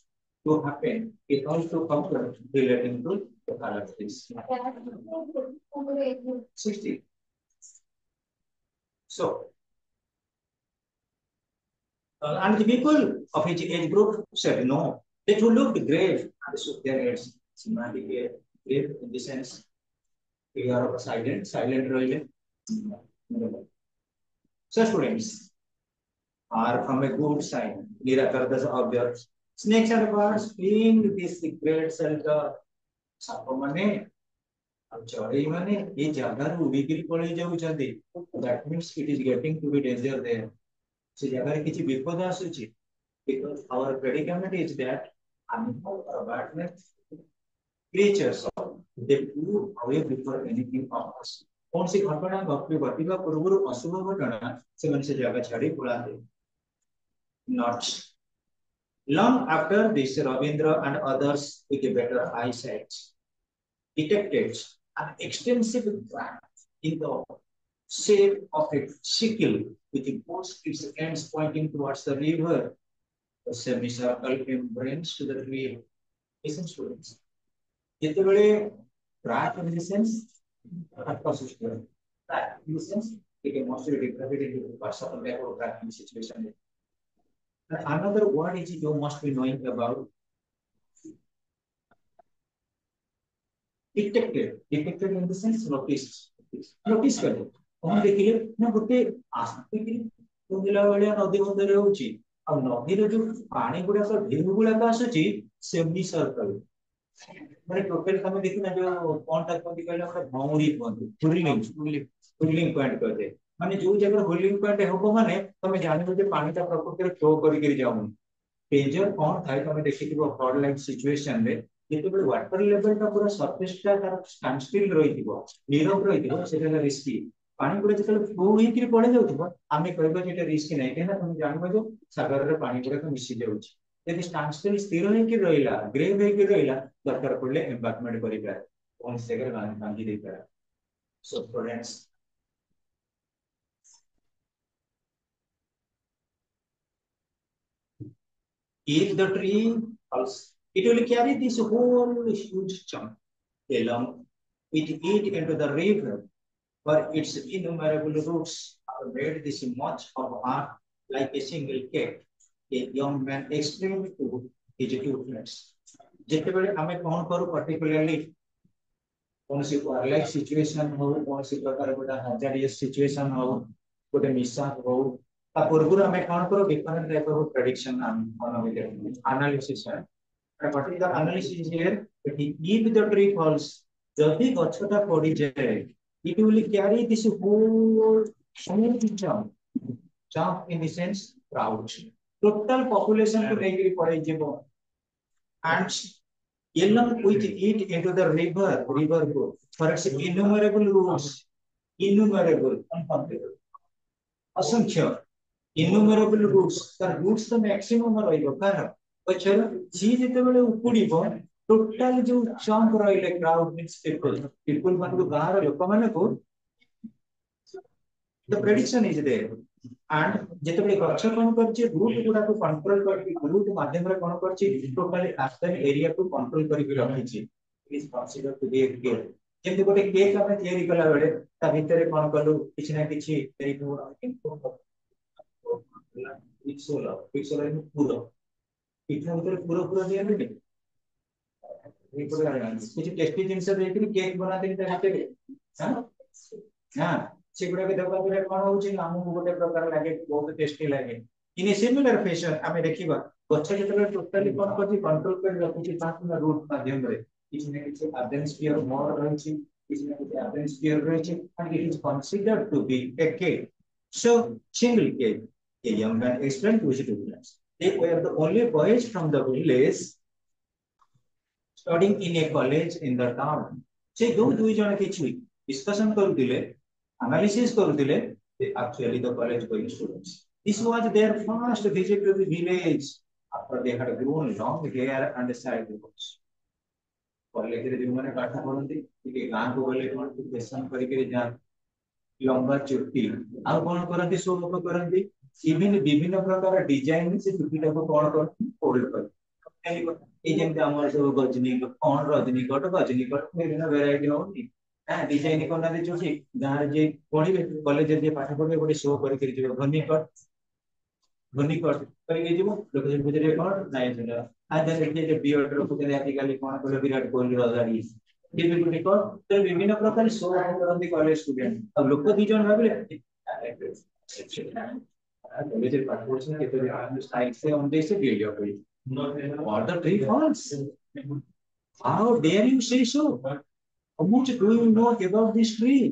to happen it also comes relating to the calamities 60 so and the people of his age group said no they too looked grave and shook their heads similarly grave in the sense we are silent ରହିଲେ so students are from a good sign. Nirakara Das observes. Snakes and birds fleeing this secret shelter. ସାପ ମାନେ ଆଉ ଚଢେଇ ମାନେ ଏଇ ଜାଗାରୁ ଉଡିକିରି ପଳେଇ ଯାଉଛନ୍ତି that means it is getting to be danger there ସେ ଜାଗାରେ କିଛି ବିପଦ ଆସୁଛି because our predicament is that animal or bird creatures they move away before anything occurs କୌଣସି ଘଟଣା ଘଟିବା ପୂର୍ବରୁ ଅଶୁଭ ଘଟଣା ସେମାନେ ସେ ଜାଗା ଛାଡି ପଳାନ୍ତି not long after this Ravindra and others with a better eyesight detected an extensive crack in the shape of a sickle with both its ends pointing towards the river. The semicircle embraces to the tree. Listen, students. ଯେତେବେଳେ crack in the sense crack in the sense it can mostly be divided into parts of the back of cracking situation. Another word is you must be knowing about detected in the sense noticed. Notice करो कौन देखिए ना गोटे आस्तिक बुझिला भाया नदी मध्य होची आ नदी रे जो पानी गुडा सब ढेउ गुडा आसुची सेमी सर्कल माने टोटल तमे देखिना जो कोनटा कोन कहले हमर भौरी कोन हुर्लिंग पॉइंट कहते माने जो जगह हुर्लिंग पॉइंट होबो माने तमे जानिबो जे पानीटा प्रकृति रे फ्लो करि करि जाउनी डेंजर कौन थाए तमे देखिथिबो फ्लड लाइक सिचुएशन रे जेतेबेले वाटर लेवल ता पूरा सरफेस ता तार स्टैंड स्टिल रहिथिबो नीरव रहिथिबो सेटा रिस्की पानी गुडा जेतेबेले फ्लो होइकि पड़े जाउथिबो आमे कहबो जे एटा रिस्क नै केना तमे जानिबो जे सागर रे पानी गुडा मिसि जाउछि यदि स्टैंड स्टिल स्थिर होइकि रहिला ग्रेव होइकि रहिला दरकार पड़ले एम्बार्कमेंट करि पारे कौन सेगर बांधी दे पारे so students if the tree falls, it will carry this whole huge chunk along with it into the river, where its innumerable roots have made this much of earth like a single cake. A young man explained to his two friends. ଯେତେବେଳେ ଆମେ କଣ କରୁ particularly କୌଣସି warlike situation ହଉ କୌଣସି ପ୍ରକାର ଗୋଟେ hazardous situation ହଉ ଗୋଟେ mishap ହଉ ତା ପୂର୍ବରୁ ଆମେ କଣ କରୁ different type of prediction analysis what is the analysis here if the tree falls ଯଦି ଗଛଟା ପଡ଼ିଯାଏ it will carry this whole huge jump in the sense crowd total population को नेइकरी पड़ै जेबो and along with it into the river go for its innumerable roots innumerable uncountable असंख्य innumerable roots तार roots तो maximum रहइबो car पछर जी जेतेबेले उपुडीबो total जो chunk रहिले crowd means people मान को गार लोक माने को the prediction is there and जेतेबेले गछ कोन करछि रूट गुडा को कंट्रोल करछि रूट माध्यम रे कोन करछि टोटली आस्तर एरिया को कंट्रोल करि के रखिछि is consider to be a cake जेते गोटे केक ଆମେ तयारी कला बेले ता भितरे कोन कलु किछि ना किछि तरी पिक्सल पूरा पिठा भितर पूरा पूरा दिया नहीं कुछ टेस्टी जिनस देकरी केक बना देनी ता भितरे हां हां सेगुडा के दबा करे कोन होउछि हमहु गोटे प्रकार लागे बहुत टेस्टी लागे इन ए सिमिलर फैशन आमे देखिबा गछ जेतले टोटली कोन करछि कंट्रोल कर रखिछि पांचना रूट माध्यम रे किछि ना किछि एटमॉस्फियर मोर रहिछि किछि ना किछि एटमॉस्फियर रहिछि and it is considered to be a cake so single cake a young man explained to his students they were the only boys from the village studying in a college in the town से दो दुई जण किछि discussion करूतिले analysis करूतिले they actually the college going students this was their first visit to the village after they had grown long hair and side looks college रे जो माने पाठ पढंती कि गां को बोले कोन क्वेश्चन करि के जा लंबा चुट्टी आ कोन करंती सो लोक करंती इवन विभिन्न प्रकार डिजाइन से चुट्टीटा को कोन करती फोल्ड कर ए जेंते हमर सब गजनी कोन रजनी कट विभिन्न वैरायटी होनी हां डिजाइन कोन दे चुट्टी गां रे जे पढिबे कॉलेज जे पाठ पढबे गोटे शो करि के जे धनी कट करि जेबो लोक जे बुझरे कोन नाइ जला आ जे बियर्ड रो को आजिकली कोन करे विराट कोहली रजाड़ी डिफिकल्टी को तो विभिन्न प्रकार शो करंती कॉलेज स्टूडेंट अब लोक दी जन भाबिले कॉलेज रे पाठ पढछन केते रे साइड से ऑन दे से वीडियो करी और the tree falls how dare you say so how much do you know about this tree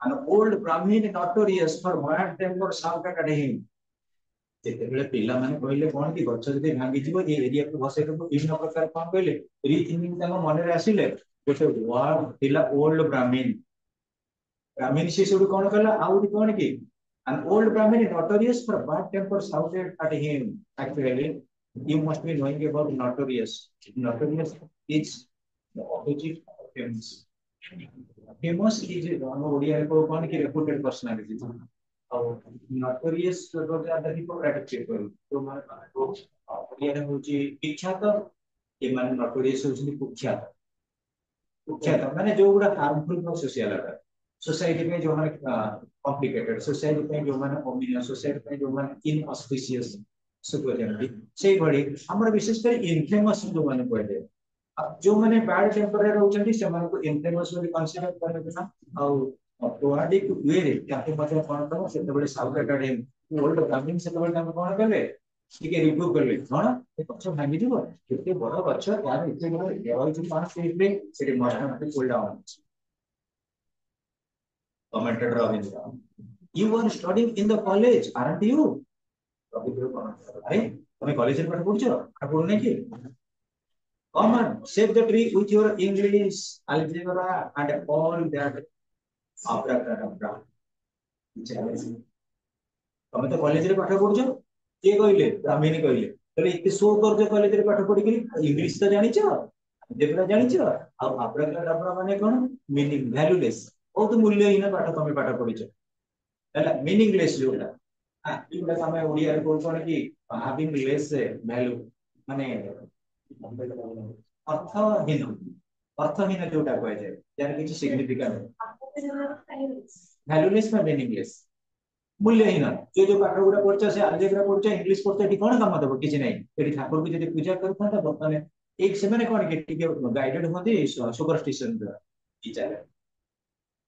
an old brahmin notorious for mad temper shouted at him जेतेबेले पिला माने कहले कोन कि गछ जदि भांगी जीवो ए एरिया को बसे को विभिन्न प्रकार कोन कहले रीथिंकिंग तंग मन रे आसीले गोटे वर्ड थिला ओल्ड ब्राह्मण से सब कोन कहला आउट कोन कि an old brahmin notorious for bad temper shouted at him actually you must be knowing about notorious is the opposite of famous famous is one Odia को कोन कि रेपुटेड पर्सनालिटी और नोटोरियस जो ज्यादा हिपोक्रेटिक पीपल तो माने ओडिया होची विख्यात ए माने नोटोरियस होची कुख्यात माने जो गुडा हार्मफुल फॉर सोसाइटी में जो माने कॉम्प्लिकेटेड सोसाइटी में जो माने ओमिनियस सोसाइटी में जो माने इनऑस्पिशियस सुपरजेंटी से बड़ी हमर विशेष कर इनफेमस जो माने पड़े अब जो माने बैड टेंपर रे रहउछंती से माने को इनफेमस भी कंसीडर करने ना और पोआडिक वे रे ताके मते कोन करो सेते बडे साउथ एकेडमी ओल्ड ब्राह्मण सेते बडे हम कोन करले ठीक रिव्यू करले कोन ए गछ भांगी दिबो केते बड़ गछ यार एते बड़ देवाई जो पास सेते सेते मस्त cool down commented Ravindra. You are studying in the college, aren't you? Ravindra commented. अरे तुम्हें कॉलेज में पढ़ पढ़ो आप पढ़ने की come on save the tree with your English algebra and all that abracadabra ତମେ ତ କଲେଜରେ ପାଠ ପଢୁଛ କିଏ କହିଲେ ବ୍ରାହ୍ମଣୀ କହିଲେ ତାହେଲେ ଏତେ ଶୋ କରୁଛ କଲେଜରେ ପାଠ ପଢିକି ଇଂଲିଶ ତ ଜାଣିଛ ଯେଗୁଡା ଜାଣିଛ ଆଉ ଆବ୍ରାକାଡାବ୍ରା ମାନେ କଣ ମିନିଂ ଭ୍ୟାଲୁଲେସ୍ ବହୁତ ମୂଲ୍ୟହୀନ ପାଠ ତମେ ପାଠ ପଢିଛ ହେଲା ମିନିଂଲେସ୍ ଯୋଉଟା ଯୋଉଟା ଆମେ ଓଡିଆରେ କହୁଛେ କି ହାଭିଂ ଲେସ୍ ଭ୍ୟାଲୁ ମାନେ ଅର୍ଥହୀନ ଅର୍ଥହୀନ ଯୋଉଟା କୁହାଯାଏ ଯାହାର କିଛି ସିଗ୍ନିଫିକାଣ୍ଟ ଭ୍ୟାଲୁଲେସ୍ ବା ମିନିଂଲେସ୍ मूल्यहीन जो जो पाठ गुड़ा पढ़छ से अलजेब्रा पढ़छ इंग्लिश पढ़छ एठी कोन काम देबो किछ नै एठी ठाकुर को जदि पूजा करथांता बर्तमाने एक से माने कोन के टिके गाइडेड होती सुपरस्टिशन द्वारा ई चले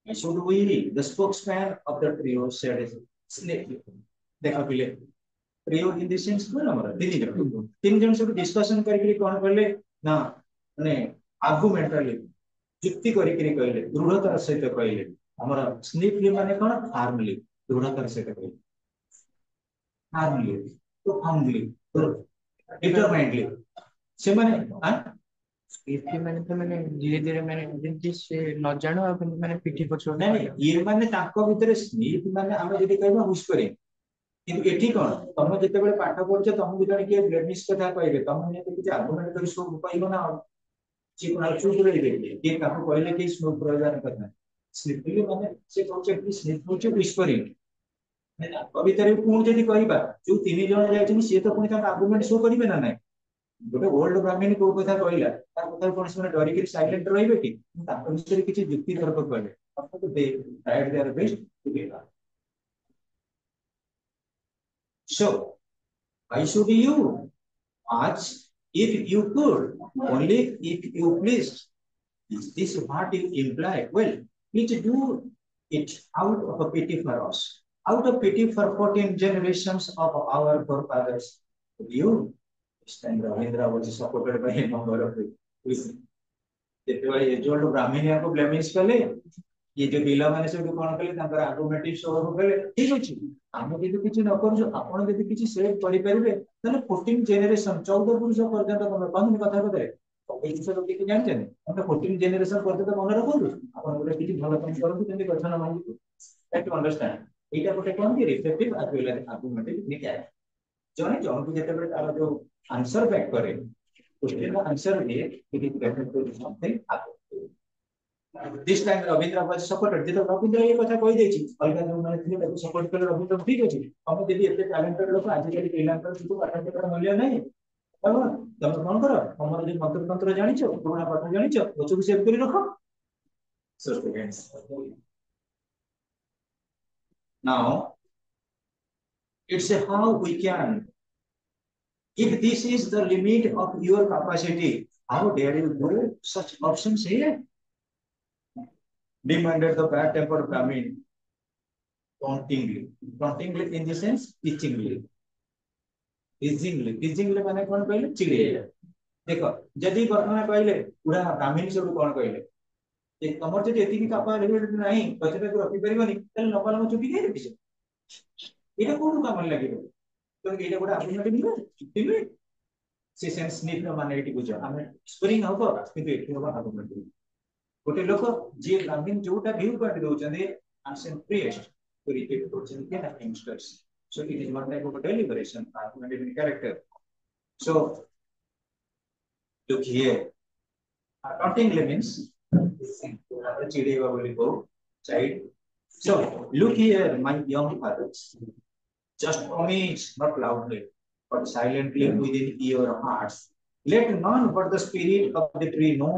should we the spokesman of the trio said snake देखा पिले trio in the sense को हमर तीन जन सब डिस्कशन करके कोन करले ना माने आर्गुमेंटली युक्ति करके कहले दृढ़तार सहित कहले हमर स्निफली माने कोन फार्मली दृढ़तार सहित कहले हार्मली प्रोफाउंडली डिटरमाइंडली से माने हां इसके मैंने तो मैंने धीरे धीरे मैंने जिन से न जानो अब मैंने पीठी पर छोड़ नहीं ये माने ताको भितरे स्निफ माने हम जदी कहबा हुस्परे किंतु एठी कोन तम जते बेले पाठ पढछ तमु जने के ब्लेमिश कथा कहबे तम ने किछ आर्गुमेंट कर सो पाइबो ना जे कोन चुप रहि देबे के ताको कहले के स्नो प्रयोजन करना स्निफली माने से कॉन्सेप्ट की स्निफ होचे व्हिस्परिंग कवितारे पुणी जदि कहबा जो तीन जण जायछन से तो पुणी ताका आर्गुमेंट शो करिवे ना नै गोटे ओल्ड ब्राह्मण को कथा कहला तार कथा कोन से डरी के साइलेंट रहिबे कि ताको विषय किछि युक्ति तर्क कहले तो they tried their best to get so why should you ask if you could only if you please is this what you imply well please do it out of a pity for us out of pity for 14 generations of our forefathers you stand Ravindra was supported by a number of ଯେତେବେଳେ ଏଜୋଲ୍ଡ ବ୍ରାହ୍ମଣିଆ को ବ୍ଲେମିଶ କଲେ ये जो पिला माने सब कोन कले तांकर आर्गुमेंटिव शो कले ठीक अछि हम जदि किछि न करजो आपण जदि किछि सेव करि परिबे तने 14 जेनरेशन 14 पुरुष पर्यंत कोन कोन कथा बदे एई विषय लोक कि जानछन हम 14 जेनरेशन पर्यंत मन रखु आपण गोटे किछि भलो काम करबो तने कथा न मांगि टू अंडरस्टैंड एटा गोटे कोन कि reflective as well as argumentative निकाय जने जन को जेते बेले तार जो आंसर बैक करे क्वेश्चन का आंसर दे it is better to something This time Ravindra was supported. जेतो रविंद्र ये कथा कहि देछि अलगा जो माने थिले ताको सपोर्ट करे रविंद्र ठीक अछि हम जदि एते टैलेंटेड लोक आज काली पिलांकर किछु पाठ केकर मूल्य नै तब तब कोन करो हमर जे मंत्र तंत्र जानिछो पुराना पाठ जानिछो बच्चो को सेव करि रखो so students now it's a how we can if this is the limit of your capacity how dare you do such options here demanded the bad tempered Brahmin tauntingly. Tauntingly in the sense teachingly. Teachingly माने कौन कहले चिड़े देखो जदि वर्तमान कहले पूरा ब्राह्मण सब कौन कहले जे तमर जे एतिकी कैपेबिलिटी नाही पछे को रखि परिबनी तले लंबा लंबा चुटी के रखिछ एटा कोन काम लागिबो तो एटा गोटा आर्गुमेंट दिबे दिबे से सेंस नीड माने एटी बुझ हम स्प्रिंग हबो किंतु एटी हबो आर्गुमेंट गोटे लोक जे ब्राह्मण जोटा व्यू काट दोचंदे एंशिएंट प्रिएस्ट to repeat doचंदे के youngsters so it is one type of deliberation argument in character so look here tauntingly means chideva boli ko child so look here my young fathers just promise not loudly but silently within your hearts let none but the spirit of the tree know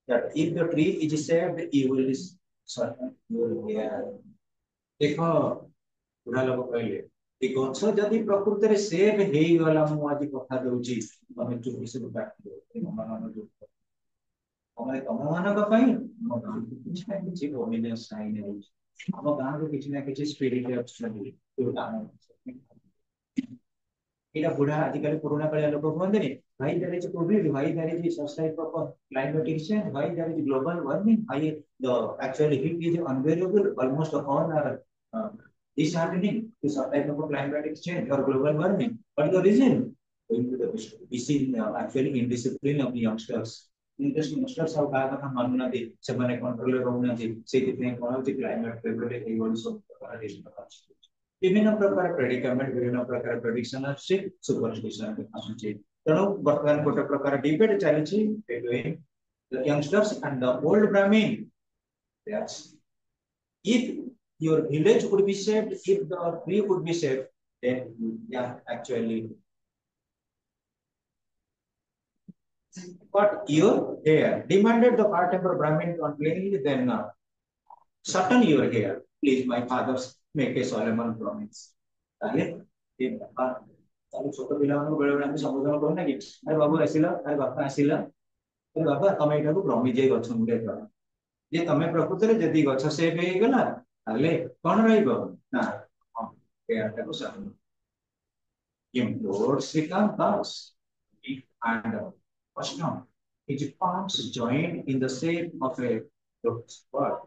that if the tree is saved, you will certain you will hear. देखो बुढ़ा लोग कहले कि गछ जदि प्रकृति रे save हेई गला मु आज कथा दउची तमे 24 रु काट दो मन जो हमारे तममान का पई किछि ओमिनियस साइन है ଆମ ଗାଁରୁ କିଛି ନା କିଛି ସ୍ପିରିଟ ଅଛନ୍ତି ଏଇଟା ବୁଢା ଆଜିକାଲି ପୁରୁଣା କାଳିଆ ଲୋକ କୁହନ୍ତିନି ଭାଇ there is COVID, ଭାଇ there is society of climate change, ଭାଇ there is global warming, ଭାଇ the actual heat is unbearable, almost all are is happening to some type of climatic change or global warming. What is the reason? Going to the this is actually indiscipline of the youngsters. youngsters ଆଉ କାହା କଥା ମାନୁନାହାନ୍ତି ସେମାନେ କଣ୍ଟ୍ରୋଲରେ ରହୁନାହାନ୍ତି ସେଇଥିପାଇଁ କଣ ହଉଛି climate ପ୍ରେଗରେ ଏଇଭଳି ସବୁ ପ୍ରକାର ଅଛି ବିଭିନ୍ନ ପ୍ରକାର ପ୍ରେଡିକାମେଣ୍ଟ ବିଭିନ୍ନ ପ୍ରକାର ପ୍ରେଡିକ୍ସନ ଆସୁଛି ସୁପରଷ୍ଟିସନ ଆସୁଛି ତେଣୁ ବର୍ତ୍ତମାନ ଗୋଟେ ପ୍ରକାର ଡିବେଟ ଚାଲିଛି between the youngsters and the old brahmin. Yes. If your village would be saved, if the tree would be saved, then yeah, actually. But your hair demanded the part of brahmin to uncleanly, then shorten your hair, please, my fathers, make a solemn promise. ତାହେଲେ ତାହେଲେ ଛୋଟ ପିଲାମାନଙ୍କୁ ବେଳେ ବେଳେ ଆମେ ସମ୍ବୋଧନ କରୁନା କି ଆରେ ବାବୁ ଆସିଲା ଆରେ ବାପା ଆସିଲା ଆରେ ବାପା ତମେ ଏଇଟାକୁ ବ୍ରହ୍ମିଜାଇ ଗଛ ମୂଳେ କର ଯେ ତମେ ପ୍ରକୃତରେ ଯଦି ଗଛ ସେଭ ହେଇଗଲା ତାହେଲେ କଣ ରହିବ ନା ଏହାଟାକୁ ସାଧନ implored Srikant Das and Ashram. His palms joined in the shape of a lotus bird.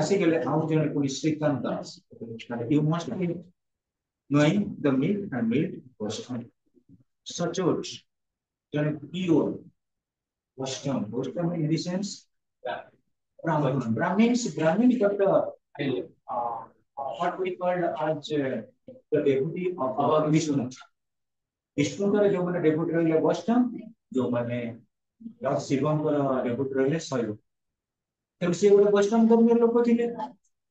ଆସିଗଲେ ଆଉ ଜଣେ ପୁଣି Srikanth Das you must be knowing the milk and milk Western. Such jane pure Western in the sense Brahmin got what we called as the devotee of our Vishnu. Vishnu का जो मैंने devotee रहे Western, जो मैंने Lord शिवंकर devotee रहे शैव. ତେଣୁ ସେ ଗୋଟେ ବୈଷ୍ଣବ ଧର୍ମୀୟ ଲୋକ ଥିଲେ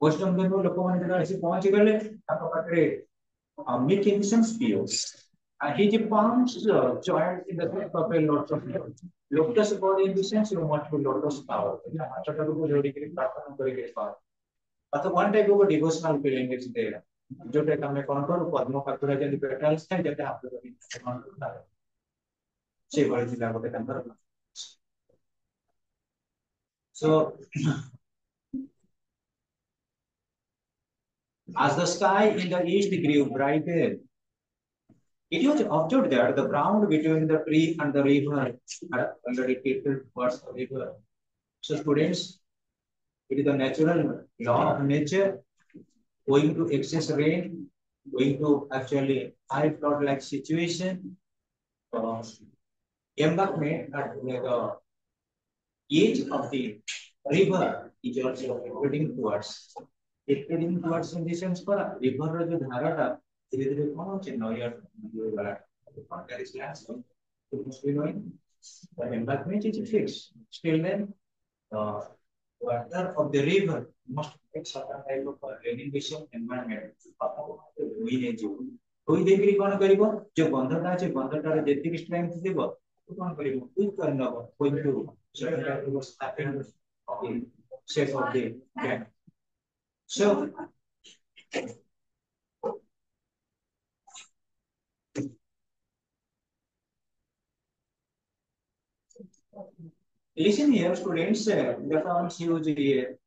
ବୈଷ୍ଣବ ଧର୍ମୀୟ ଲୋକମାନେ ଯେତେବେଳେ ଆସି ପହଞ୍ଚି ଗଲେ ତାଙ୍କ ପାଖରେ milk in the sense pure. His palms joined in the shape of a lotus. Lotus body in the sense you must be lotus power. ହାତଟାକୁ ଯୋଡ଼ିକିରି ପ୍ରାର୍ଥନା କରିକିରି ପାଅ. But one type of a devotional feeling is there. ଯୋଉଟା କି ଆମେ କଣ କରୁ ପଦ୍ମ ପାଖରେ ଯେମିତି ପେଟାଲ୍ସ ଥାଏ ଯେତେ ହାତ ଧରି କଣ କରୁ ସେଇଭଳି ଥିଲା ଗୋଟେ ତାଙ୍କର. So as the sky in the east grew brighter, it was observed that the ground between the tree and the river had already tilted towards the river. So students, it is the natural law of nature. Going to excess rain, going to actually high flood-like situation, embankment at the edge of the river is also heading towards. Heading towards in the sense for river ର ଯୋଉ ଧାରାଟା ଧୀରେ ଧୀରେ କଣ ହଉଛି ନଈ ଗଲା there is landslide. You must be knowing the embankment is fixed. Still then, the water of the river must take certain type of elevation environment. ଧୋଇ ନେଇଯିବ ଧୋଇ ଦେଇକିରି କଣ କରିବ ଯୋଉ ବନ୍ଧଟା ଅଛି ବନ୍ଧଟାରେ ଯେତିକି strength ଥିବ କଣ କରିବ quick କରିନବ going to shape of the bank. So listen here, students. The terms used here.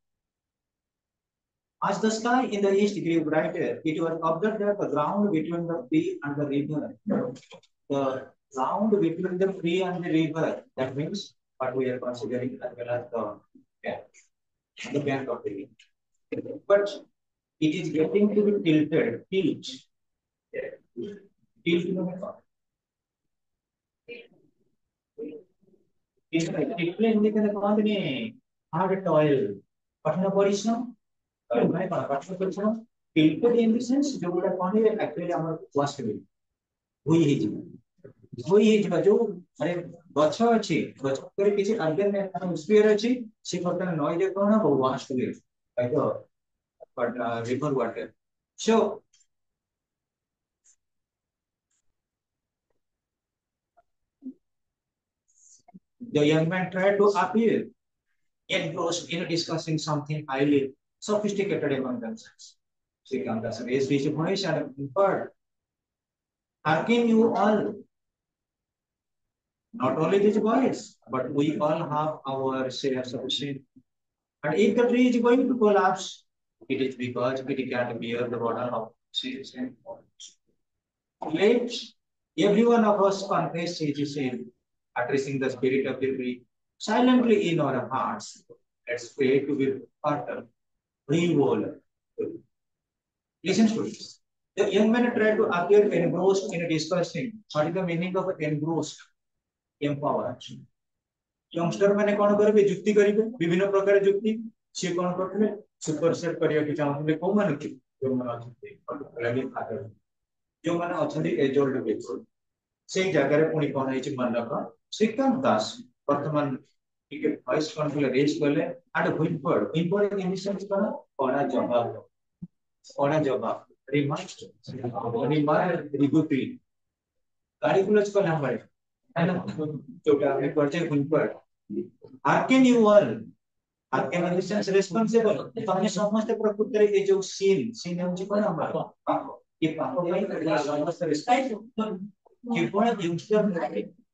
As the sky in the east grew brighter, it was observed that the ground between the tree and the river, the ground between the tree and the river, that means what we are considering as well as the bank of the river. But it is getting to be tilted, tilt. Tilt indicates the hard toil, कठिन परिश्रम, मैं कठिन परिश्रम, tilted in the sense जो बोला कौन है actually हमारे वास्ट में, वही है जो अरे गच्छ अच्छी गच्छ करे किसी अर्गन में स्पीयर अच्छी सी करता है नॉइज है कौन है वो वास्ट में, like but river water. So the young man tried to appear engrossed in discussing something highly sophisticated among themselves. Srikantas raised his voice and inferred, hearken you all, not only these boys, but we all have our shares of sin. And if the tree is going to collapse, it is because it can't bear the burden of sins and faults. Let every one of us confess his sin, addressing the spirit of the tree silently in our hearts. Let's pray to be part revolt. Listen to this. The young man tried to appear engrossed in discussing what is the meaning of engrossed, empowered. Youngster मैंने कौन करेंगे जुक्ति करेंगे विभिन्न प्रकार जुक्ति सी कौन करते सुपरसेट करिया कि चाहते को माने कि जो मन अछंती लगे फादर जो माने अछंती एजोल्ड बेचो से जगह रे पुनी कौन है मन रखा श्रीकांत दास वर्तमान टिके वॉइस कौन रेज करले आड विनपड़ इन सेंस कौन जवाब रिमार्क रिगुटी गाड़ी क्लोज कर हम बड़े है ना जोटा में करते विनपड़ Hearken you all. Hearken in the sense responsible. तमने समस्त प्रकृति रे जो sin ହେଉଛି କଣ ଆମର ପାପ ये पाप ପାଇଁ समस्त responsible केवल youngster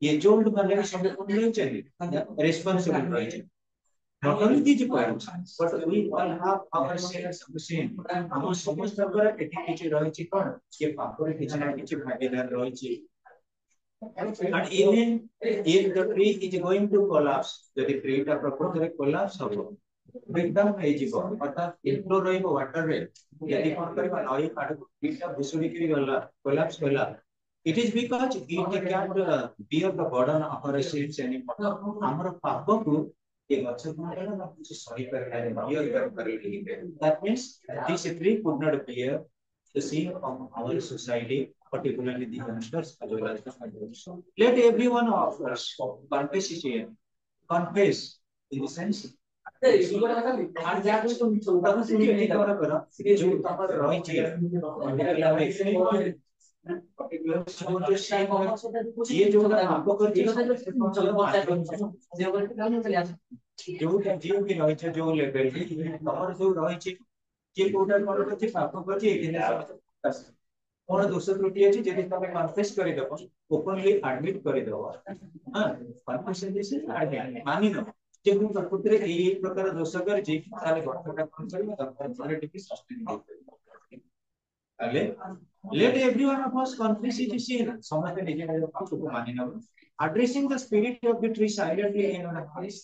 ये जो ମାନେ ସବୁ କଣ ରହିଛନ୍ତି responsible ରହିଛନ୍ତି not only these points but we all have our shares of sin ଆମ ସମସ୍ତଙ୍କର ଏଠି କିଛି ରହିଛି କଣ ये ପାପରେ କିଛି ନା କିଛି ଭାଗିଦାର ରହିଛି. And even if the tree is going to collapse, ଯଦି tree ଟା ପ୍ରକୃତରେ collapse ହବ, breakdown ହେଇଯିବ, ଅର୍ଥାତ୍ inflow ରହିବ water ରେ, ଯଦି କଣ କରିବା ନଈ ଆଡକୁ tree ଟା ଭୁଷୁଡିକିରି ଗଲା, collapse କଲା, it is because it can't bear the burden of our sins anymore. ଆମର ପାପକୁ ଏ ଗଛ କଣ କଲା ନା କିଛି ସହି ପାରିଲାନି, bear କରିପାରିଲାନି. That means this tree could not bear the sin of our society, particularly the youngsters as well as the adults. Let every one of us confess his sin. Confess in the sense ये जो आपको जो जीव की रही है जो level तमर जो रही कि कोटा कोन करछि पाप करछि एथिने कोन दोष त्रुटि अछि जदि तमे कन्फेस करि दबो ओपनली एडमिट करि दबो हां कन्फेशन दिस इज एडमिट मानि न जे मु प्रकृति रे एई प्रकार दोष करछि ताले घटना कोन करबो तब पॉलिटिकली सस्टेन होतै ताले let everyone of us confess his sin समस्त निजे निजे पाप को मानि न addressing the spirit of the tree silently in our hearts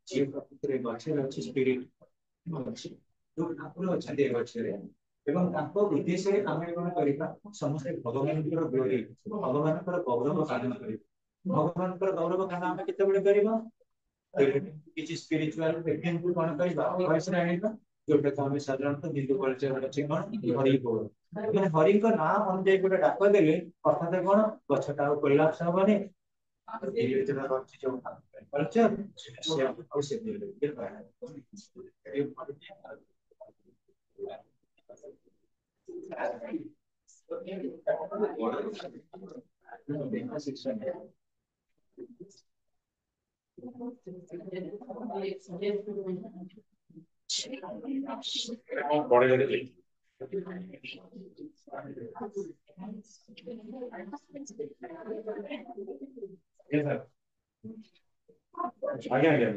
जे प्रकृति रे गछे अछि स्पिरिट अछि जो ठाकुर अछते गछरे एवं ताको उद्देश्य आमे कोन करिबा समस्त भगवानकर ग्लोरी भगवानकर गौरव गान करिबा भगवानकर गौरव गान आमे केते बडे करिबा किछि स्पिरिचुअल पेटेंट को कोन करिबा वॉइस रे आनिबा जोटे को आमे साधारणतः हिंदू कल्चर अछि कोन हरि बोल माने हरि को नाम अनुଯାयी गोटे डाक देले अर्थात कोन गछटा कोलाप्स हबने ये योजना रछि जो कल्चर से औषध दिले आगे आगे